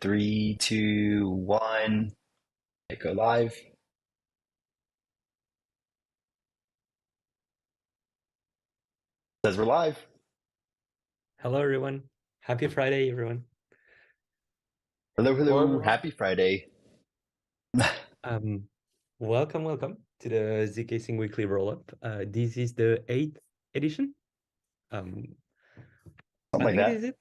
Three, two, one. Go live. Says we're live. Hello, everyone. Happy Friday, everyone. Hello, Hello, hello. everyone. Happy Friday. Um, welcome to the zkSync Weekly Rollup. This is the 8th edition. Um, Something I like think this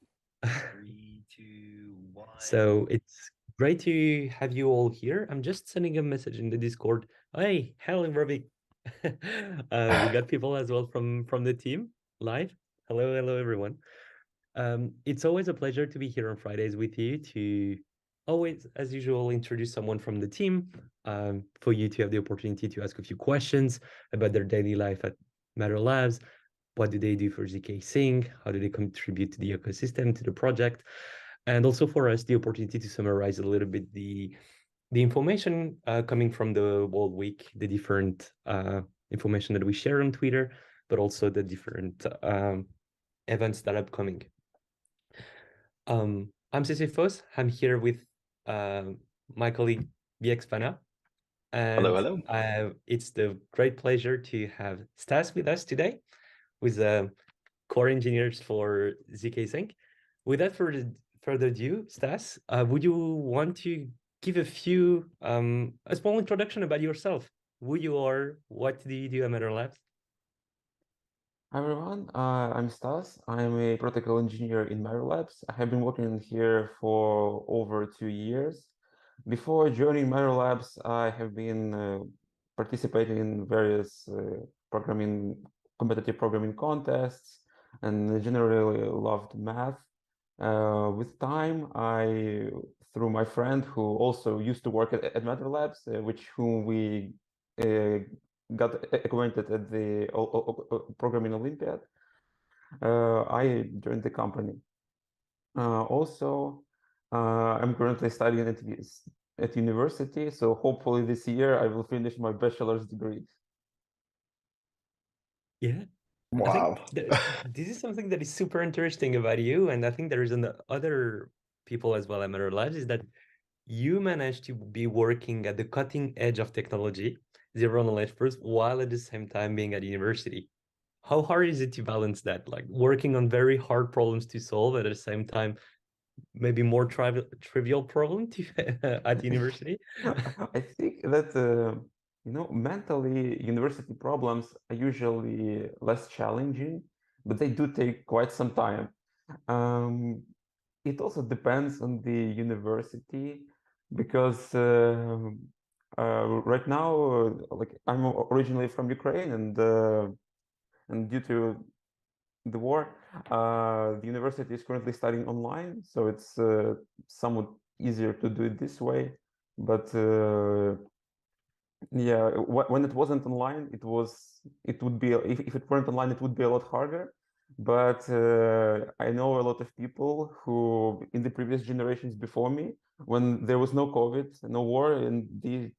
that. is it. Three, two, one. So it's great to have you all here. I'm just sending a message in the Discord. Hey, hello, Robbie. We got people as well from the team live. Hello, everyone. It's always a pleasure to be here on Fridays with you to always, as usual, introduce someone from the team, for you to have the opportunity to ask a few questions about their daily life at Matter Labs. What do they do for zkSync? How do they contribute to the ecosystem, to the project? And also for us, the opportunity to summarize a little bit the information coming from the whole week, the different information that we share on Twitter, but also the different events that are upcoming. I'm Sisyphus. I'm here with my colleague BX Fana, Hello, and hello. it's the great pleasure to have Stas with us today, with core engineers for zkSync. Without further ado, Stas, would you want to give a small introduction about yourself, who you are, what do you do at Matter Labs? Hi, everyone. I'm Stas. I'm a protocol engineer in Matter Labs. I have been working here for over 2 years. Before joining Matter Labs, I have been participating in various competitive programming contests, and generally loved math. With time, through my friend who also used to work at Matter Labs, which whom we uh, got acquainted at the programming Olympiad, I joined the company. Also, I'm currently studying at university, so hopefully this year I will finish my bachelor's degree. Yeah, I think Wow. this is something that is super interesting about you, and I think there is other people as well at Matter Labs, is that you managed to be working at the cutting edge of technology, zero knowledge first, while at the same time being at university. How hard is it to balance that? Like working on very hard problems to solve at the same time, maybe more trivial problem to at university? I think that mentally university problems are usually less challenging, but they do take quite some time. Um, it also depends on the university because right now, like I'm originally from Ukraine, and due to the war, the university is currently studying online, so it's somewhat easier to do it this way. But yeah, when it wasn't online, it would be if it weren't online, it would be a lot harder. But I know a lot of people who in the previous generations before me, when there was no COVID, no war, and the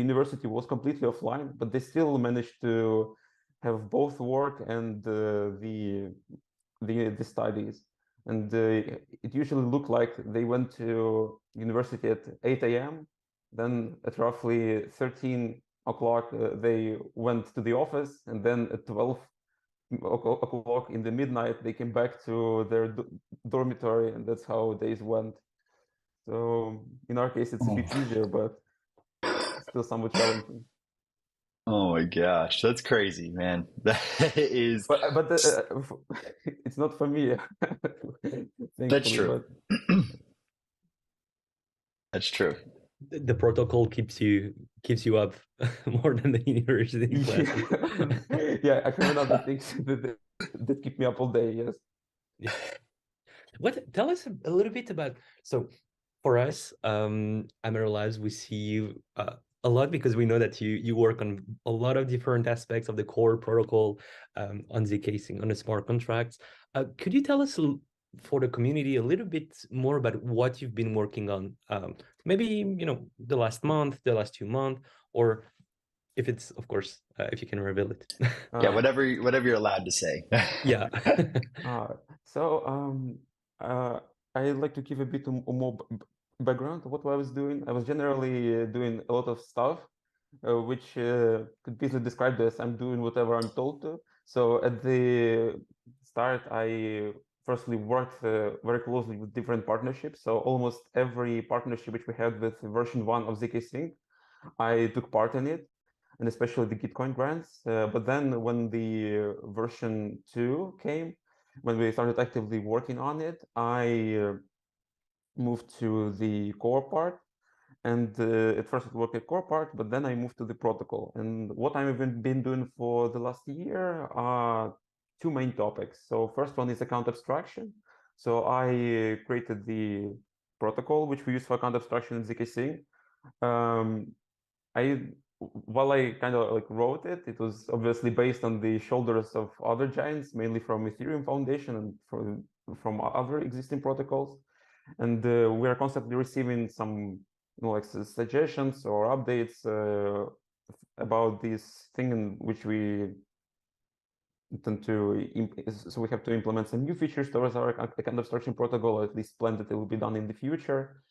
university was completely offline, but they still managed to have both work and the studies. And it usually looked like they went to university at 8 a.m. Then at roughly 13 o'clock, they went to the office, and then at 12 o'clock in the midnight, they came back to their dormitory, and that's how days went. So in our case, it's a Oh. bit easier, but still somewhat challenging. Oh my gosh, that's crazy, man. That is. But it's not for me, That's thankfully. true. But That's true. The protocol keeps you up more than the university classes. yeah, I have another things that keep me up all day. Yes. Yeah. Tell us a little bit about, so for us, Amateur Labs, we see you a lot because we know that you work on a lot of different aspects of the core protocol, on zkSync, on the smart contracts. Could you tell us for the community a little bit more about what you've been working on? Maybe, the last month, the last 2 months, or if it's, of course, if you can reveal it. Yeah, Uh, whatever you're allowed to say. Yeah. uh, so uh, I'd like to give a bit more background of what I was doing. I was generally doing a lot of stuff, which could be easily described as I'm doing whatever I'm told to. So at the start, I firstly worked very closely with different partnerships. So almost every partnership which we had with version 1 of zkSync, I took part in it, and especially the Gitcoin grants. But then when the version 2 came, when we started actively working on it, I moved to the core part. And at first it worked at core part, but then I moved to the protocol. And what I've been doing for the last year are two main topics. So first one is account abstraction. So I created the protocol which we use for account abstraction in zkSync. While I kind of like wrote it, it was obviously based on the shoulders of other giants, mainly from Ethereum Foundation and from other existing protocols. And we are constantly receiving some like suggestions or updates about this thing in which we intend to so we have to implement some new features towards our account abstraction protocol, or at least plan that it will be done in the future.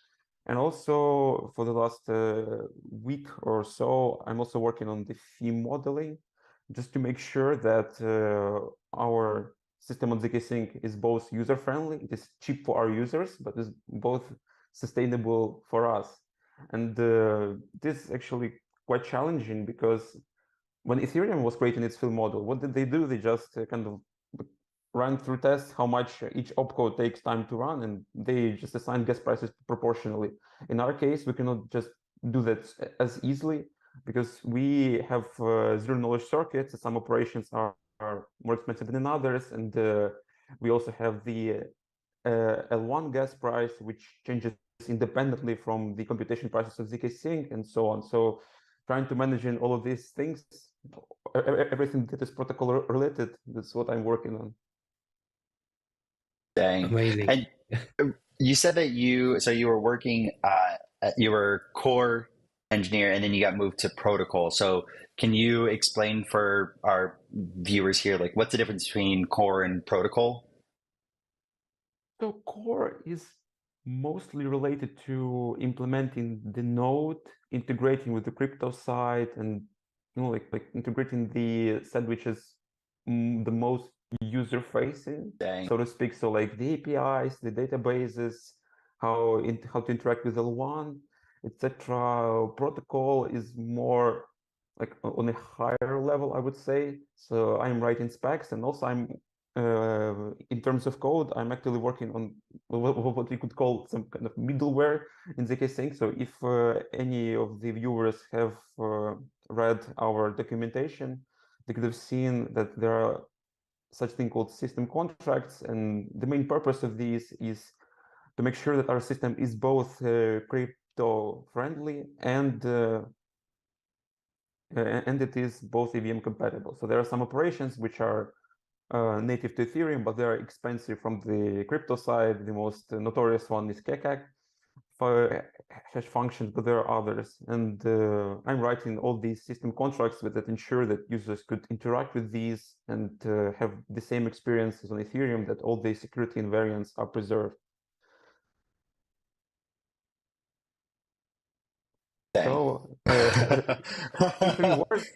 And also for the last week or so, I'm also working on the theme modeling, just to make sure that our system on zkSync is both user-friendly, it is cheap for our users, but is both sustainable for us. And this is actually quite challenging, because when Ethereum was creating its theme model, what did they do? They just kind of run through tests how much each opcode takes time to run, and they just assign gas prices proportionally. In our case, we cannot just do that as easily, because we have zero knowledge circuits. Some operations are more expensive than others, and we also have the L1 gas price, which changes independently from the computation prices of zkSync and so on. So trying to manage in all of these things, everything that is protocol related, that's what I'm working on. Dang. Amazing. And you said that you were working, you were core engineer and then you got moved to protocol. So can you explain for our viewers here, like what's the difference between core and protocol? So core is mostly related to implementing the node, integrating with the crypto side, and like integrating the side which is the most user facing, Dang. so to speak. So like the APIs, the databases, how to interact with L1, etc. Protocol is more like on a higher level, I would say. So I'm writing specs, and also I'm in terms of code, I'm actually working on what we could call some kind of middleware in zkSync. So if any of the viewers have read our documentation, they could have seen that there are such thing called system contracts, and the main purpose of these is to make sure that our system is both crypto friendly and it is both EVM compatible. So there are some operations which are native to Ethereum, but they're expensive from the crypto side. The most notorious one is kekak for hash functions, but there are others. And I'm writing all these system contracts that ensure that users could interact with these and have the same experiences on Ethereum, that all the security invariants are preserved. Dang. So usually works.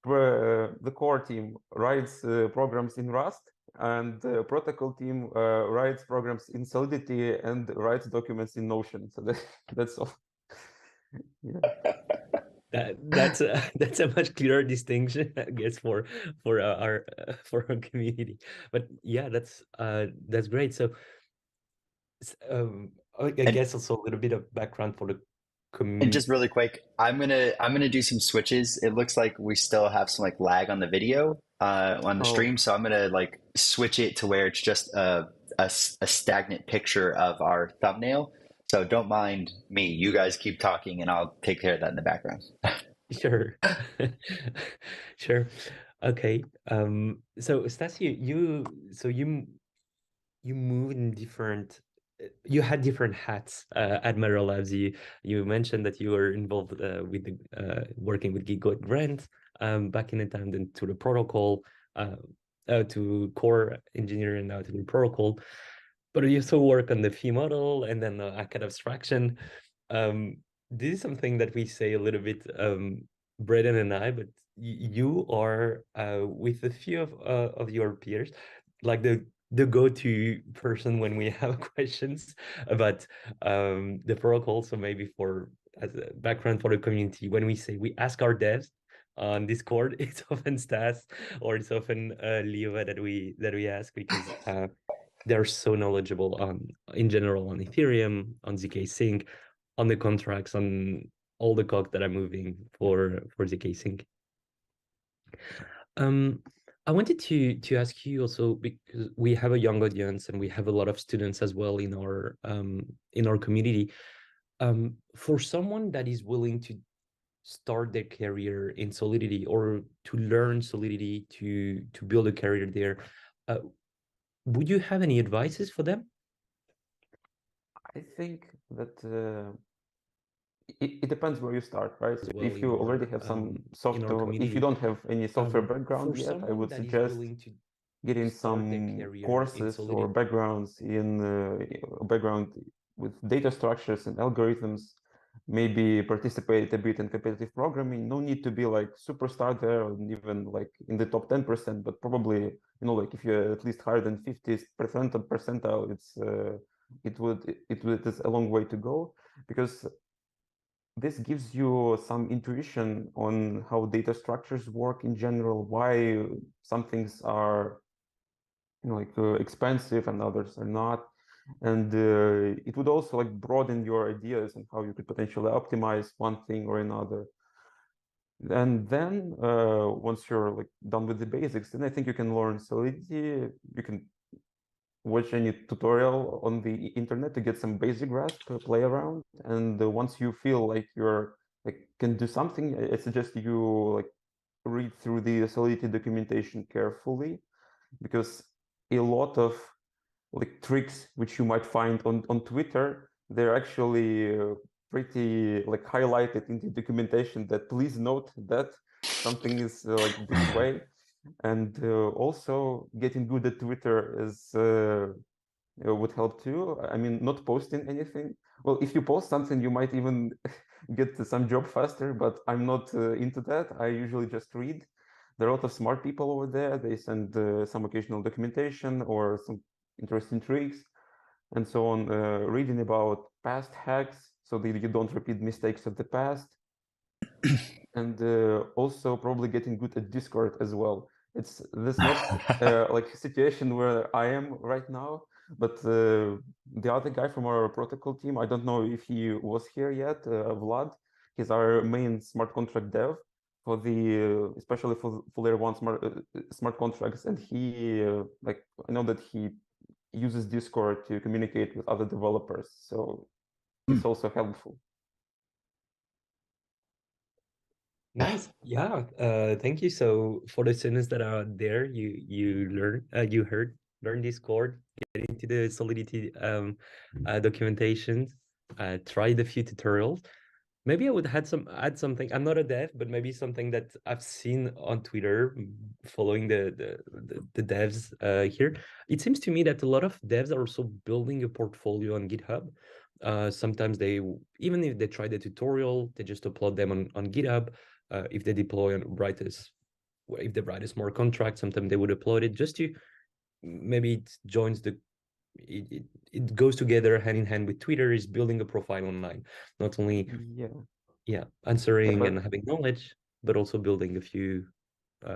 The core team writes programs in Rust, and the protocol team writes programs in Solidity and writes documents in Notion. So that's all. Yeah. That's a much clearer distinction, I guess, for our community. But yeah, that's great. So I And guess also a little bit of background for the And just really quick, I'm gonna do some switches. It looks like we still have some like lag on the video on the Oh, stream, so I'm gonna like switch it to where it's just a stagnant picture of our thumbnail. So don't mind me. You guys keep talking, and I'll take care of that in the background. Sure. Sure. Okay. So Stas, you moved in different you had different hats at Meta Labs. You mentioned that you were involved with the working with Gigot Grant back in the time, then to the protocol, to core engineering, now to the protocol. but you also work on the fee model and then the ACAD abstraction. This is something that we say a little bit, Braden and I, but you are with a few of your peers, like the go-to person when we have questions about the protocol. So maybe for as a background for the community, when we say we ask our devs on Discord, it's often Stas or it's often Leva that we ask because they're so knowledgeable on in general on Ethereum, on zkSync, on the contracts, on all the code that are moving for zkSync. I wanted to ask you also, because we have a young audience and we have a lot of students as well in our community. For someone that is willing to start their career in Solidity or to learn Solidity to build a career there, would you have any advices for them? I think that it depends where you start, right? As So well if in you already our have some in our software, if you community. don't have any software background For yet, I someone would that is suggest willing to getting start their some career in courses or Solidity. backgrounds in background with data structures and algorithms, maybe participate a bit in competitive programming. No need to be like superstar there or even like in the top 10%, but probably, you know, like if you're at least higher than 50% of percentile, it is a long way to go, because this gives you some intuition on how data structures work in general, why some things are, you know, like expensive and others are not. And it would also like broaden your ideas on how you could potentially optimize one thing or another. And then once you're like done with the basics, then I think you can learn Solidity. You can watch any tutorial on the internet to get some basic grasp, play around. And once you feel like you're like can do something, I suggest you like read through the Solidity documentation carefully, because a lot of like tricks which you might find on Twitter, they're actually pretty like highlighted in the documentation that please note that something is like this way. And also getting good at Twitter is would help too. I mean, not posting anything. Well, if you post something, you might even get some job faster, but I'm not into that. I usually just read. There are a lot of smart people over there. They send some occasional documentation or some interesting tricks and so on. Reading about past hacks so that you don't repeat mistakes of the past. And also probably getting good at Discord as well. It's this not like a situation where I am right now, but the other guy from our protocol team, I don't know if he was here yet, Vlad, he's our main smart contract dev for the especially for layer one smart contracts, and he like I know that he uses Discord to communicate with other developers, so it's also helpful. Nice. Yeah. Thank you. So for the students that are there, learn Discord, get into the Solidity documentation, try the few tutorials. Maybe I would add something. I'm not a dev, but maybe something that I've seen on Twitter, following the devs here. It seems to me that a lot of devs are also building a portfolio on GitHub. Sometimes they, even if they try the tutorial, they just upload them on GitHub. If they deploy and if they write a smart contract, sometimes they would upload it just to maybe it joins it goes together hand in hand with Twitter, is building a profile online, not only answering and having knowledge, but also building a few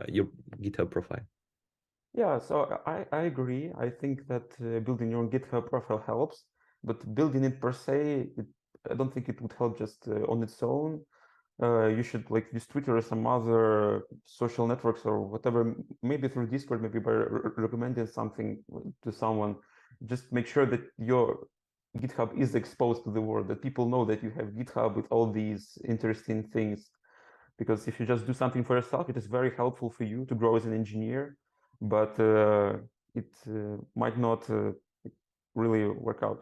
your GitHub profile. Yeah, so I agree. I think that building your own GitHub profile helps, but building it per se, I don't think it would help just on its own. You should like use Twitter or some other social networks or whatever, maybe through Discord, maybe by recommending something to someone. Just make sure that your GitHub is exposed to the world, that people know that you have GitHub with all these interesting things. Because if you just do something for yourself, it is very helpful for you to grow as an engineer, but it might not really work out.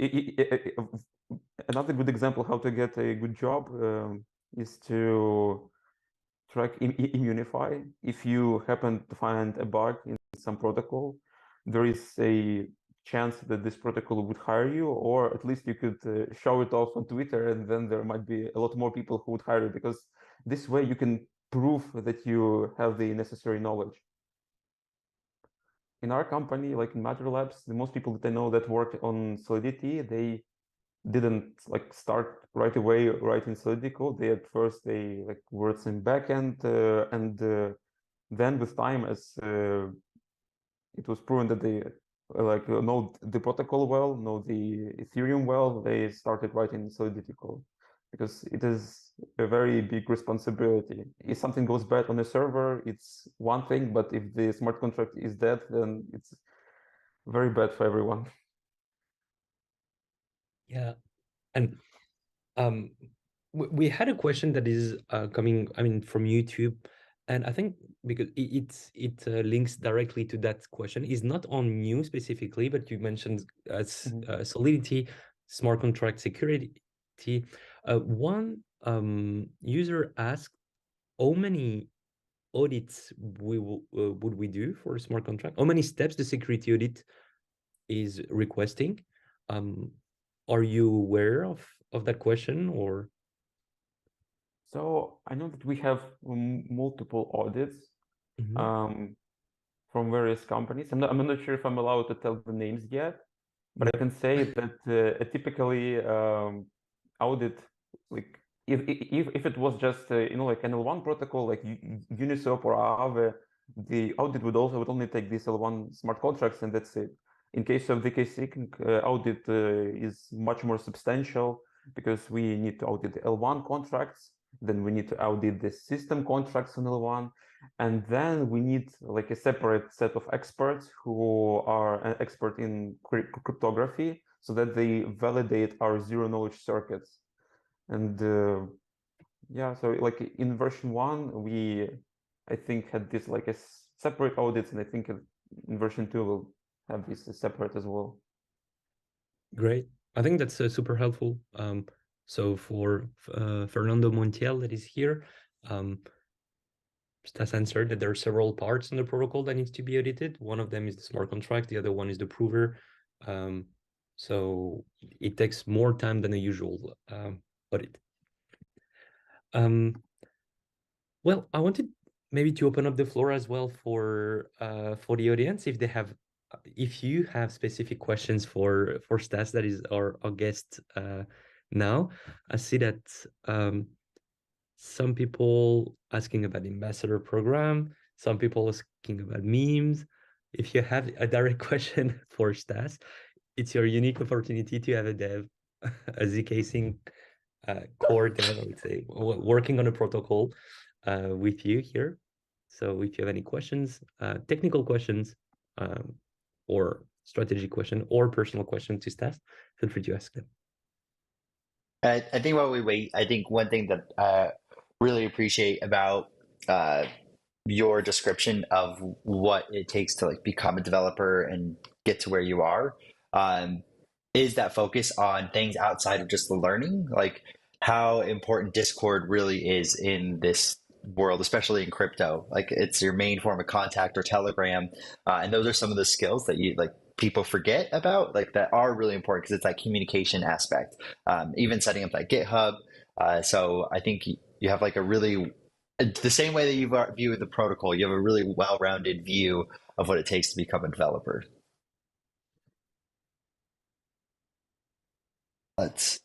Another good example how to get a good job is to track Immunify. If you happen to find a bug in some protocol, there is a chance that this protocol would hire you, or at least you could show it off on Twitter, and then there might be a lot more people who would hire you, because this way you can prove that you have the necessary knowledge. In our company, like in Matter Labs, the most people that I know that work on Solidity, they didn't like start right away writing Solidity code. They at first they like wrote some backend, and then with time, as it was proven that they know the protocol well, know the Ethereum well, they started writing Solidity code, because it is a very big responsibility. If something goes bad on a server, it's one thing, but if the smart contract is dead, then it's very bad for everyone. Yeah, and we had a question that is coming, I mean, from YouTube, and I think because it links directly to that question. Is not on you specifically, but you mentioned Solidity, smart contract security. One user asked, how many audits would we do for a smart contract? How many steps the security audit is requesting? Are you aware of that question, or? So I know that we have multiple audits from various companies. I'm not sure if I'm allowed to tell the names yet, but I can say that typically audit, like if it was just like an L1 protocol like Uniswap or Aave, the audit would only take these L1 smart contracts, and that's it. In case of the zkSync, audit is much more substantial, because we need to audit the L1 contracts, then we need to audit the system contracts on L1, and then we need like a separate set of experts who are an expert in cryptography, so that they validate our zero knowledge circuits. And yeah, so like in version 1, we I think had this like a separate audits, and I think in version 2 we'll have this separate as well. Great. I think that's super helpful. So for Fernando Montiel that is here, Stas answered that there are several parts in the protocol that needs to be audited. One of them is the smart contract. The other one is the prover. So it takes more time than a usual audit. Well, I wanted maybe to open up the floor as well for the audience, if they have, if you have specific questions for Stas, that is our guest now. I see that some people asking about the ambassador program, some people asking about memes. If you have a direct question for Stas, it's your unique opportunity to have a dev, a zkSync core dev, I would say, working on a protocol with you here. So if you have any questions, technical questions, or strategy question, or personal question to Stas, feel free to ask them. I think while we wait, I think one thing that I really appreciate about your description of what it takes to like become a developer and get to where you are is that focus on things outside of just the learning, like how important Discord really is in this world, especially in crypto. Like it's your main form of contact, or Telegram, and those are some of the skills that you like people forget about, like that are really important, because it's that communication aspect. Even setting up that GitHub. So I think you have like a really, the same way that you view the protocol, you have a really well-rounded view of what it takes to become a developer. Let's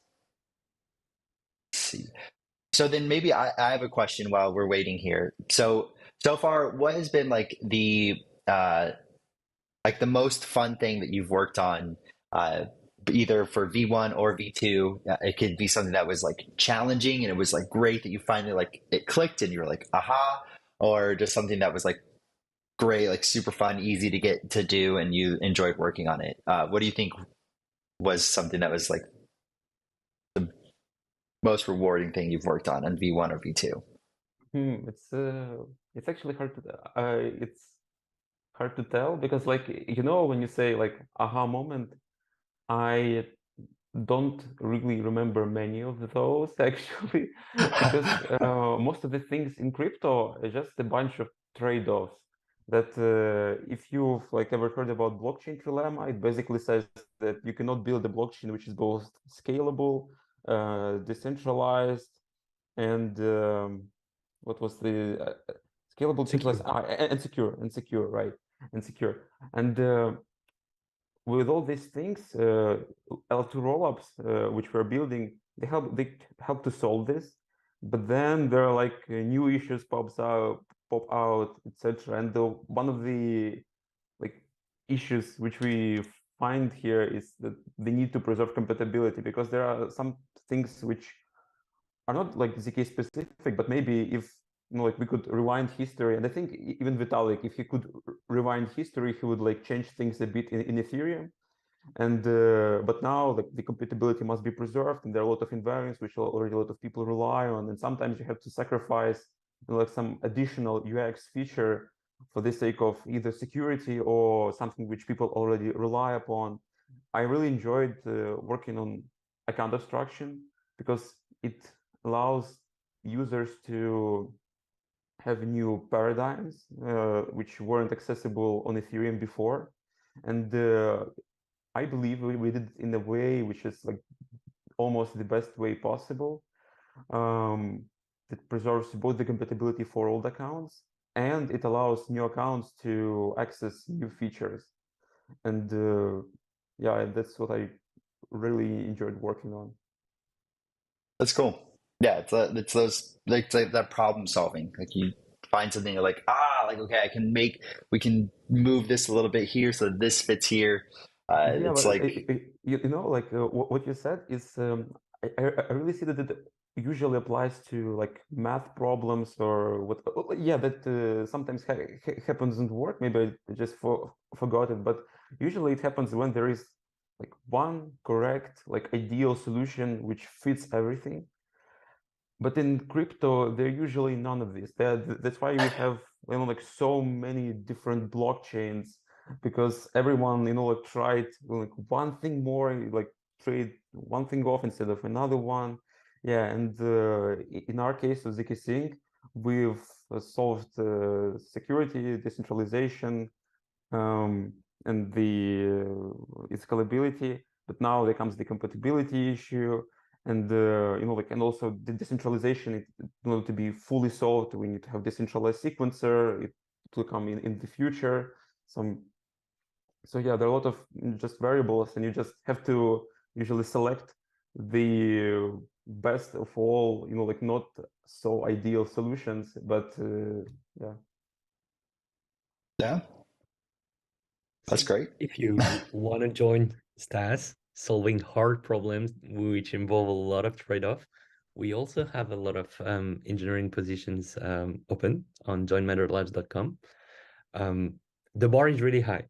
see. So then maybe I have a question while we're waiting here. So far, what has been like the most fun thing that you've worked on, either for V1 or V2? It could be something that was like challenging and it was like great that you finally like it clicked and you were like, aha, or just something that was like great, like super fun, easy to get to do, and you enjoyed working on it. What do you think was something that was like the most rewarding thing you've worked on V1 or V2? It's actually hard to tell, because like when you say like aha moment, I don't really remember many of those actually, because most of the things in crypto are just a bunch of trade-offs. that if you've like ever heard about blockchain trilemma, it basically says that you cannot build a blockchain which is both scalable, decentralized, and what was the scalable, decentralized, and secure, right? And secure. And with all these things, L2 rollups, which we're building, they help to solve this. But then there are like new issues pop out, etc. And one of the like issues which we find here is that they need to preserve compatibility, because there are some things which are not like zk specific, but maybe if like we could rewind history, and I think even Vitalik, if he could rewind history, he would like change things a bit in Ethereum. And but now the compatibility must be preserved, and there are a lot of invariants which already a lot of people rely on, and sometimes you have to sacrifice like some additional UX feature for the sake of either security or something which people already rely upon. I really enjoyed working on account abstraction, because it allows users to have new paradigms which weren't accessible on Ethereum before. And I believe we did it in a way which is like almost the best way possible. That preserves both the compatibility for old accounts, and it allows new accounts to access new features. And yeah, that's what I really enjoyed working on. That's cool. Yeah, it's those like that problem solving. Like you find something, you're like, like okay, we can move this a little bit here so that this fits here. Yeah, It's but like, you know, like what you said is, I really see that it usually applies to like math problems or what. Yeah, that sometimes happens in work. Maybe I just forgot it, but usually it happens when there is like one correct, like ideal solution which fits everything. But in crypto, there are usually none of this. That's why we have, you know, like so many different blockchains, because everyone, you know, like tried like one thing more, like trade one thing off instead of another one. Yeah, and in our case with zkSync, we've solved security, decentralization, and the scalability. But now there comes the compatibility issue, and you know, like, and also the decentralization. In order to be fully solved, we need to have decentralized sequencer. It will come in the future. So yeah, there are a lot of just variables, and you just have to usually select the best of all, you know, like not so ideal solutions, but yeah. yeah, that's So great. if you want to join Stas, solving hard problems which involve a lot of trade-off, we also have a lot of engineering positions open on joinmatterlabs.com. The bar is really high.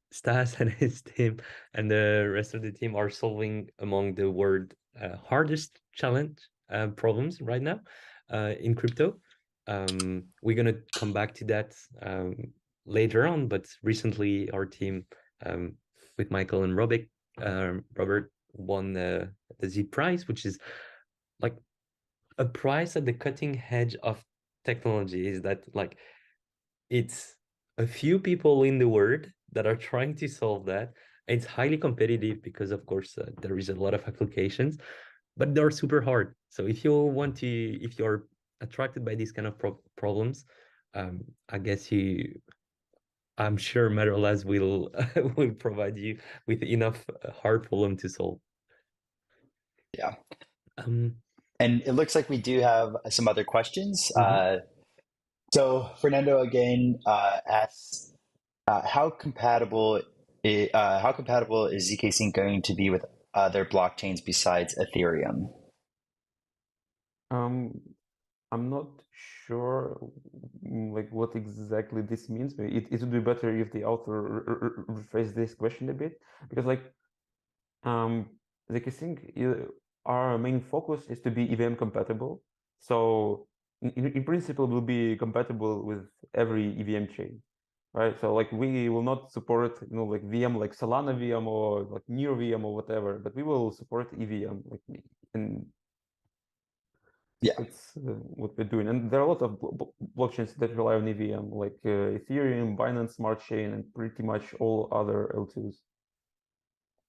Stas and his team and the rest of the team are solving among the world hardest challenge problems right now in crypto. We're gonna come back to that later on, but recently our team with Michael and Robert won the ZPrize, which is like a prize at the cutting edge of technology. Is that like it's a few people in the world that are trying to solve that. It's highly competitive because, of course, there is a lot of applications, but they're super hard. So if you're attracted by these kind of problems, I guess I'm sure Matterlabs will will provide you with enough hard problem to solve. Yeah. Um, And it looks like we do have some other questions. mhm. So Fernando again asks, how compatible is zkSync going to be with other blockchains besides Ethereum? I'm not sure like what exactly this means. It would be better if the author rephrase this question a bit, because like zkSync, our main focus is to be EVM compatible. So in principle, will be compatible with every EVM chain, right? So like we will not support, you know, like VM like Solana VM or like Near VM or whatever, but we will support EVM like in Yeah. That's what we're doing. And there are a lot of blockchains that rely on EVM, like Ethereum, Binance Smart Chain, and pretty much all other L2s.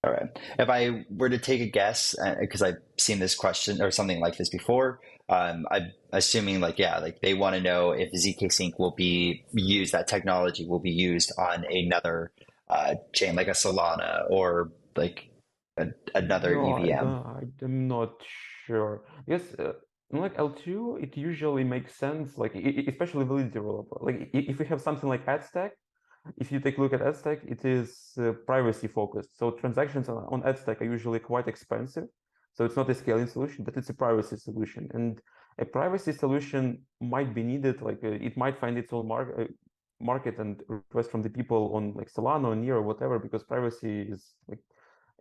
All right. If I were to take a guess, because I've seen this question or something like this before, I'm assuming like, yeah, like they want to know if zkSync will be used, that technology will be used on another chain, like a Solana or like another No, EVM. I'm not sure. Yes, like L2, it usually makes sense, like especially validity rollup. Like if we have something like AdStack, if you take a look at AdStack, it is privacy focused. So transactions on AdStack are usually quite expensive. So it's not a scaling solution, but it's a privacy solution. And a privacy solution might be needed, like it might find its own market and request from the people on like Solana or Near or whatever, because privacy is like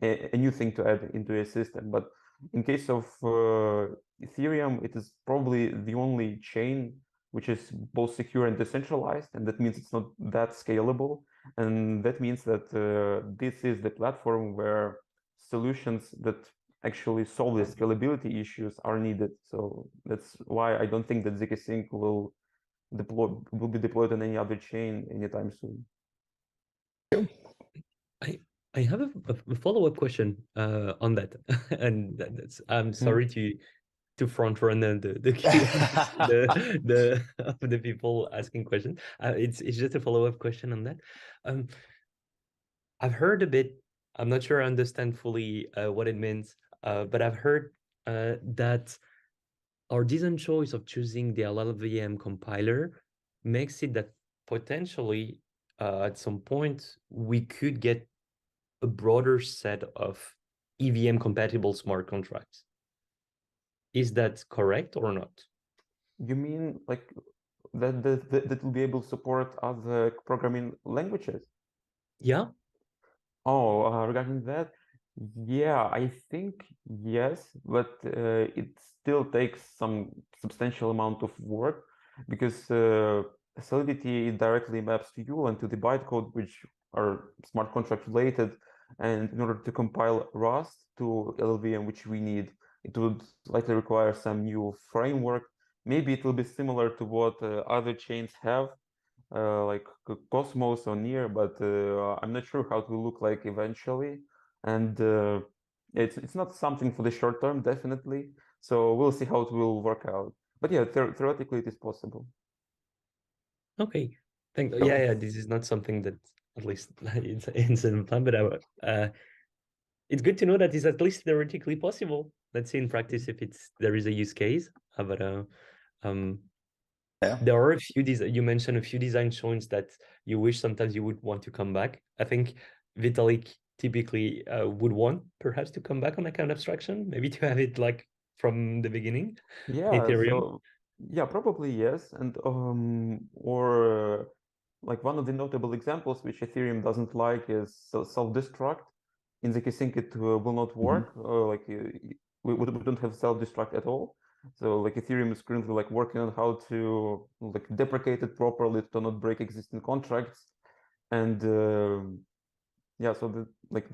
a new thing to add into a system. But in case of Ethereum, it is probably the only chain which is both secure and decentralized, and that means it's not that scalable. And that means that this is the platform where solutions that actually solve the scalability issues are needed. So that's why I don't think that zkSync will be deployed on any other chain anytime soon. I have a follow-up question on that, and I'm sorry to front run the Q&A, the people asking questions. It's just a follow-up question on that. I've heard a bit. I'm not sure I understand fully what it means, but I've heard that our design choice of choosing the LLVM compiler makes it that potentially at some point we could get a broader set of EVM compatible smart contracts. Is that correct or not? You mean like that will be able to support other programming languages? Yeah. Oh, regarding that, yeah, I think yes, but it still takes some substantial amount of work because Solidity directly maps to you and to the bytecode, which are smart contract related. And in order to compile Rust to LLVM, which we need, it would likely require some new framework. Maybe it will be similar to what other chains have, like Cosmos or Near, but I'm not sure how it will look like eventually. And it's not something for the short term, definitely. So we'll see how it will work out. But yeah, theoretically it is possible. Okay. Thank. Yeah. This is not something that at least it's in the plan, but it's good to know that it's at least theoretically possible. Let's see in practice if there is a use case. But Yeah. there are a few you mentioned a few design choices that you wish sometimes you would want to come back. I think Vitalik typically would want perhaps to come back on account abstraction, maybe to have it like from the beginning. Yeah, Ethereum. so yeah, probably yes. And or like one of the notable examples which Ethereum doesn't like is self-destruct. In zkSync it will not work. Like we don't have self-destruct at all. So like Ethereum is currently like working on how to like deprecate it properly to not break existing contracts. And yeah, so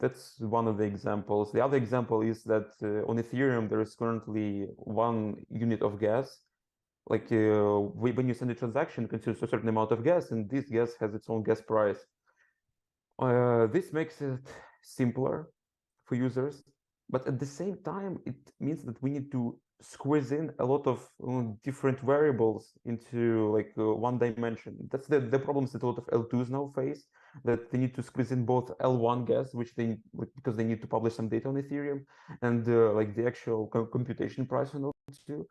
that's one of the examples. The other example is that on Ethereum there is currently 1 unit of gas. Like when you send a transaction, it consumes a certain amount of gas, and this gas has its own gas price. This makes it simpler for users, but at the same time, it means that we need to squeeze in a lot of different variables into like one dimension. That's the problems that a lot of L2s now face, that they need to squeeze in both L1 gas, which they like, because they need to publish some data on Ethereum, and like the actual computation price on L2.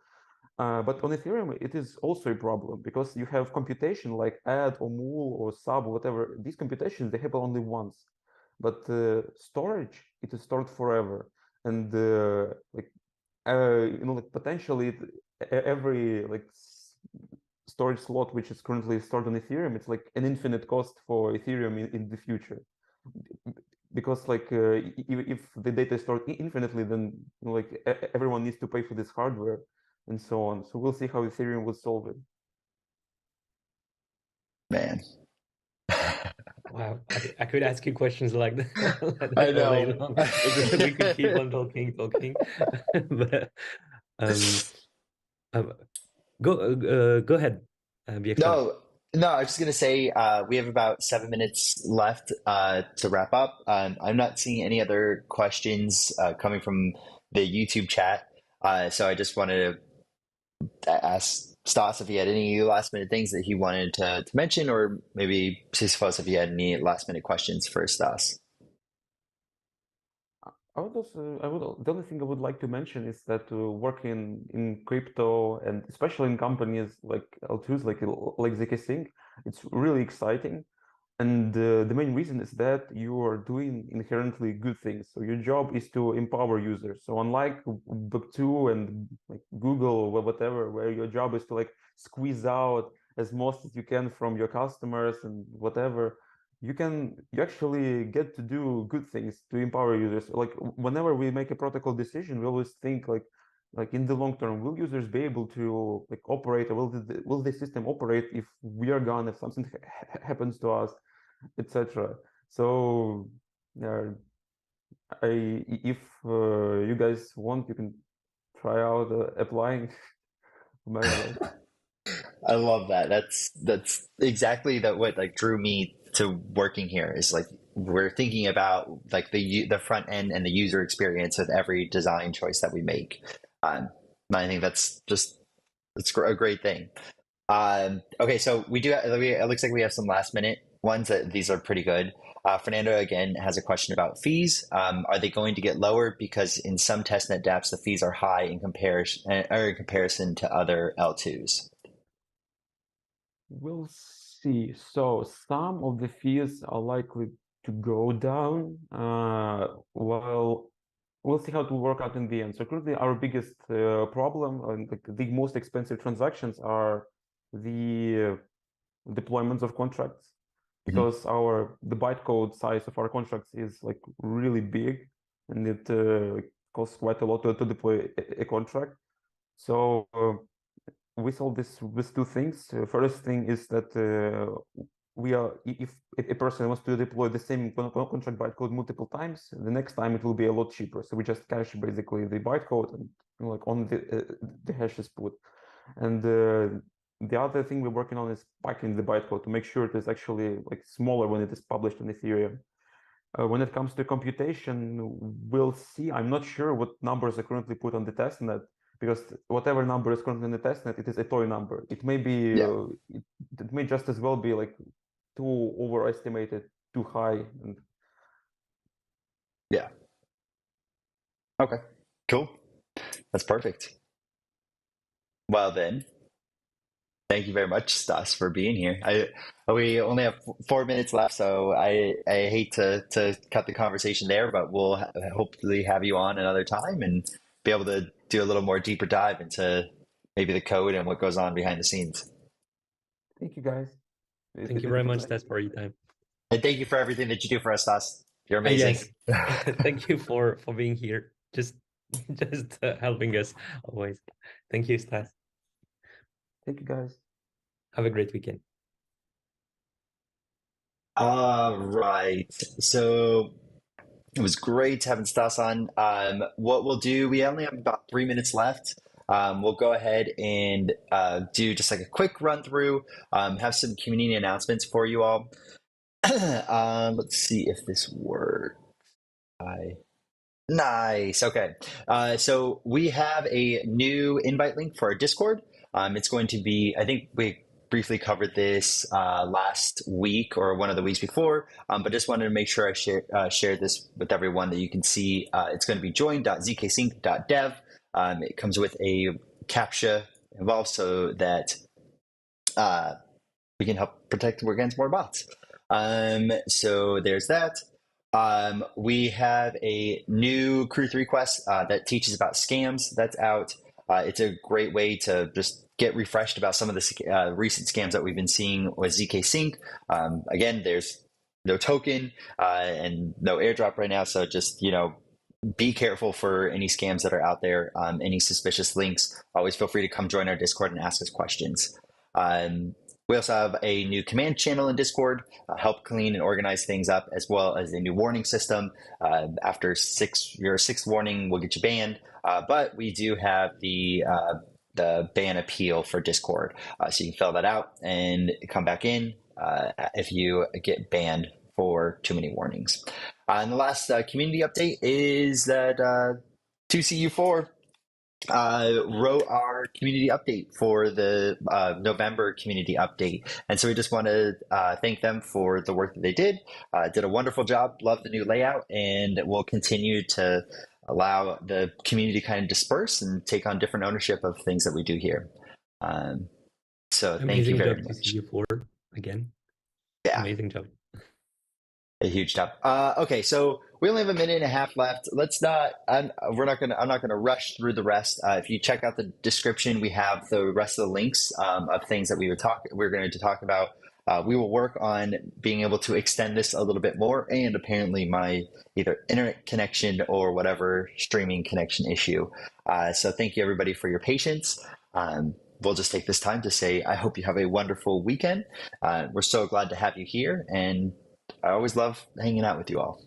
But on Ethereum, it is also a problem because you have computation like add or mul or sub or whatever. These computations, they happen only once. But storage, it is stored forever. And like, like potentially every like storage slot which is currently stored on Ethereum, it's like an infinite cost for Ethereum in the future. Because like if the data is stored infinitely, then like everyone needs to pay for this hardware and so on. So we'll see how Ethereum will solve it. Man. Wow, I could ask you questions like that I all day know. long. We could keep on talking, but Um, go ahead, Björkström. No, I was just gonna say we have about 7 minutes left to wrap up. I'm not seeing any other questions coming from the YouTube chat, so I just wanted to ask Stas if he had any last minute things that he wanted to mention, or maybe Sisyphos if he had any last minute questions for Stas. The only thing I would like to mention is that working in crypto and especially in companies like L2s, like zkSync, it's really exciting. And the main reason is that you are doing inherently good things. So your job is to empower users. So unlike Book2 and like Google or whatever, where your job is to like squeeze out as most as you can from your customers and whatever, you actually get to do good things to empower users. Like whenever we make a protocol decision, we always think like in the long term, will users be able to like operate, or will the system operate if we are gone, if something happens to us, etc. So if you guys want, you can try out applying my advice. I love that. That's exactly what like drew me to working here is like we're thinking about like the front end and the user experience with every design choice that we make. And I think that's a great thing. Okay, so it looks like we have some last minute ones that these are pretty good. Fernando again has a question about fees. Are they going to get lower because in some testnet dApps the fees are high in comparison to other L2s? We'll see. So some of the fees are likely to go down. While we'll see how it will work out in the end. So currently, our biggest problem and the most expensive transactions are the deployments of contracts, because the bytecode size of our contracts is like really big, and it costs quite a lot to deploy a contract. So we solve this with two things. First thing is that if a person wants to deploy the same contract bytecode multiple times, the next time it will be a lot cheaper. So we just cache basically the bytecode and like on the hash is put. And the other thing we're working on is packing the bytecode to make sure it is actually like smaller when it is published on Ethereum. When it comes to computation, we'll see. I'm not sure what numbers are currently put on the testnet, because whatever number is currently in the testnet, it is a toy number. It may be, it may just as well be like too overestimated, too high. And yeah. Okay, cool. That's perfect. Well then, thank you very much, Stas, for being here. We only have 4 minutes left, so I hate to cut the conversation there, but we'll hopefully have you on another time and be able to do a little more deeper dive into maybe the code and what goes on behind the scenes. thank you, guys. Thank you very much, Stas, for your time. And thank you for everything that you do for us, Stas. You're amazing. Yes. Thank you for being here. Just helping us always. Thank you, Stas. Thank you, guys. Have a great weekend. All right. So it was great having Stas on. What we'll do, we only have about 3 minutes left. We'll go ahead and do just like a quick run through, have some community announcements for you all. Let's see if this works. Nice. Okay. So we have a new invite link for our Discord. It's going to be, I think we briefly covered this last week or one of the weeks before, but just wanted to make sure I share this with everyone that you can see. It's going to be join.zkSync.dev. It comes with a CAPTCHA involved so that we can help protect against more bots. So there's that. We have a new Crew 3 quest that teaches about scams that's out. It's a great way to just get refreshed about some of the recent scams that we've been seeing with zkSync. Again, there's no token and no airdrop right now, so just be careful for any scams that are out there. Any suspicious links, always feel free to come join our Discord and ask us questions. We also have a new command channel in Discord, help clean and organize things up, as well as a new warning system. After your sixth warning, we'll get you banned. But we do have the the ban appeal for Discord. So you can fill that out and come back in if you get banned for too many warnings. And the last community update is that 2CU4 wrote our community update for the November community update. And so we just want to thank them for the work that they did. Did a wonderful job. Love the new layout, and we'll continue to allow the community to kind of disperse and take on different ownership of things that we do here. So thank you Amazing very job to much. see you for again. Yeah. Amazing job. A huge job. Okay, so we only have a minute and a half left. Let's not. I'm not gonna rush through the rest. If you check out the description, we have the rest of the links of things that we're going to talk about. We will work on being able to extend this a little bit more, and apparently my either internet connection or whatever streaming connection issue. So thank you everybody for your patience. We'll just take this time to say I hope you have a wonderful weekend. We're so glad to have you here, and I always love hanging out with you all.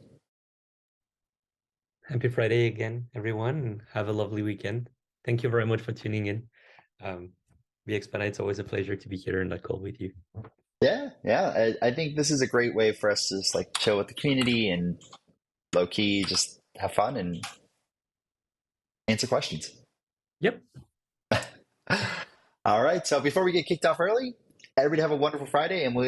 Happy Friday again, everyone, and have a lovely weekend. Thank you very much for tuning in. VXPANA, it's always a pleasure to be here in that call with you. Yeah. I think this is a great way for us to just like chill with the community and low key just have fun and answer questions. Yep. All right. So before we get kicked off early, everybody have a wonderful Friday, and we'll